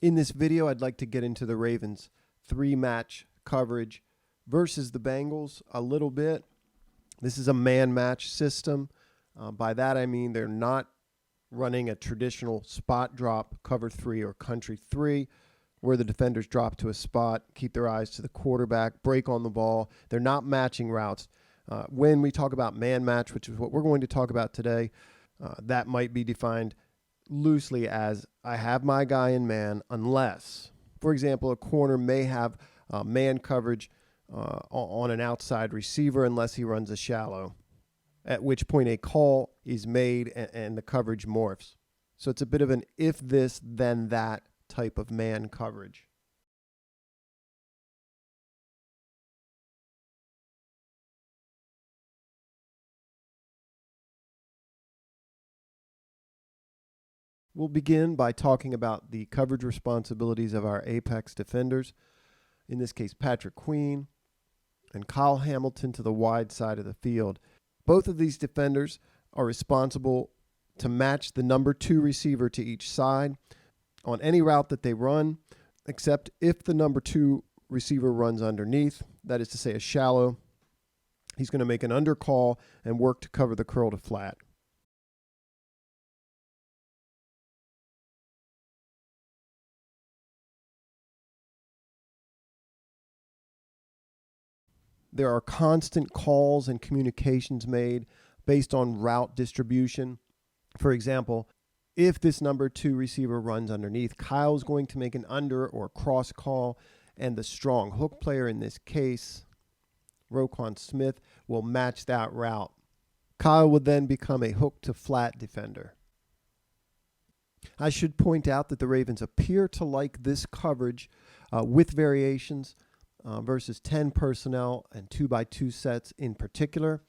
In this video, I'd like to get into the Ravens' three-match coverage versus the Bengals a little bit. This is a man-match system. By that, I mean they're not running a traditional spot drop, cover three or country three, where the defenders drop to a spot, keep their eyes to the quarterback, break on the ball. They're not matching routes. When we talk about man match, which is what we're going to talk about today, that might be defined loosely as I have my guy in man unless, for example, a corner may have man coverage on an outside receiver unless he runs a shallow, at which point a call is made and the coverage morphs. So it's a bit of an if this, then that type of man coverage. We'll begin by talking about the coverage responsibilities of our apex defenders, in this case Patrick Queen and Kyle Hamilton to the wide side of the field. Both of these defenders are responsible to match the number 2 receiver to each side on any route that they run, except if the number 2 receiver runs underneath, that is to say a shallow. He's going to make an under call and work to cover the curl to flat. There are constant calls and communications made based on route distribution. For example, if this number 2 receiver runs underneath, Kyle's going to make an under or cross call, and the strong hook player, in this case, Roquan Smith, will match that route. Kyle would then become a hook to flat defender. I should point out that the Ravens appear to like this coverage with variations versus 10 personnel and 2x2 sets in particular.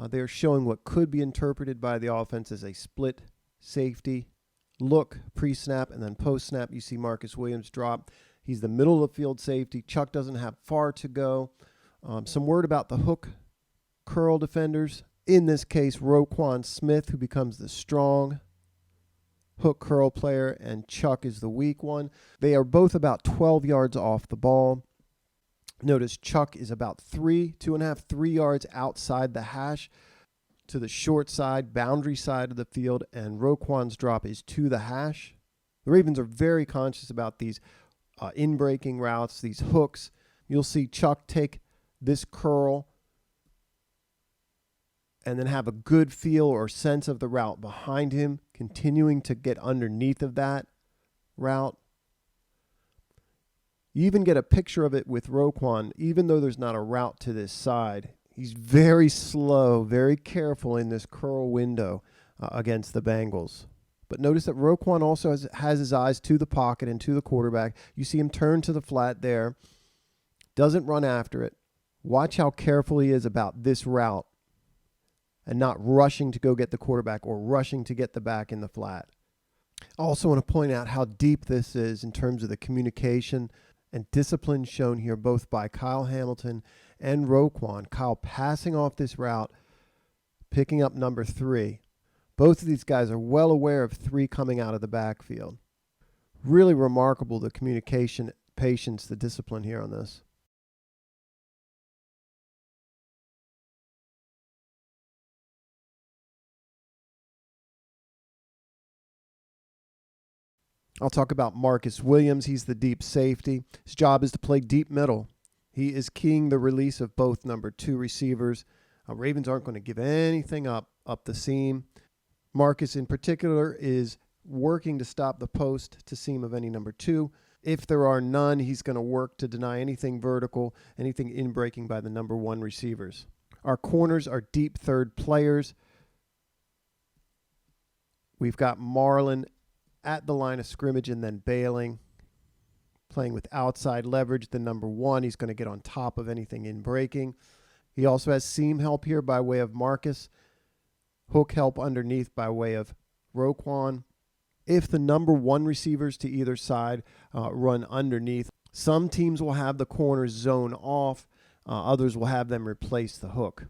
They're showing what could be interpreted by the offense as a split safety look pre-snap, and then post-snap you see Marcus Williams drop. He's the middle of the field safety. Chuck doesn't have far to go. Some word about the hook curl defenders. In this case, Roquan Smith, who becomes the strong hook curl player, and Chuck is the weak one. They are both about 12 yards off the ball. Notice Chuck is about 2.5, 3 yards outside the hash to the short side, boundary side of the field, and Roquan's drop is to the hash. The Ravens are very conscious about these in-breaking routes, these hooks. You'll see Chuck take this curl and then have a good feel or sense of the route behind him, continuing to get underneath of that route. You even get a picture of it with Roquan, even though there's not a route to this side. He's very slow, very careful in this curl window against the Bengals. But notice that Roquan also has his eyes to the pocket and to the quarterback. You see him turn to the flat there, doesn't run after it. Watch how careful he is about this route and not rushing to go get the quarterback or rushing to get the back in the flat. I also want to point out how deep this is in terms of the communication and discipline shown here both by Kyle Hamilton and Roquan. Kyle passing off this route, picking up number 3. Both of these guys are well aware of 3 coming out of the backfield. Really remarkable, the communication, patience, the discipline here on this. I'll talk about Marcus Williams. He's the deep safety. His job is to play deep middle. He is keying the release of both number 2 receivers. Ravens aren't going to give anything up the seam. Marcus in particular is working to stop the post to seam of any number 2. If there are none, he's going to work to deny anything vertical, anything in breaking by the number 1 receivers. Our corners are deep third players. We've got Marlon at the line of scrimmage and then bailing, playing with outside leverage. The number 1, he's going to get on top of anything in breaking. He also has seam help here by way of Marcus, hook help underneath by way of Roquan. If the number 1 receivers to either side run underneath, some teams will have the corners zone off, others will have them replace the hook.